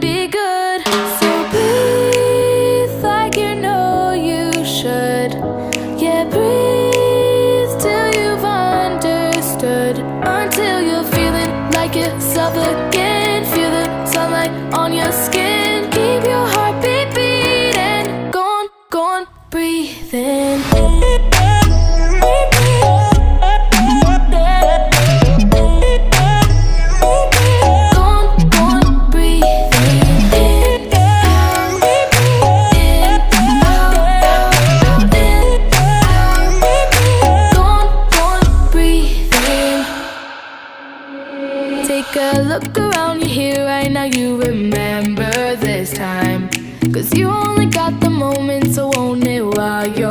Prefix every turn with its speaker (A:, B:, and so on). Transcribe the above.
A: be good. So breathe like you know you should. Yeah, breathe till you've understood. Until you're feeling like yourself again. Feel the sunlight on your skin. Keep your heartbeat beating. Go on, breathe in. Take a look around, you're here right now, you remember this time. 'Cause you only got the moment, so own it while you're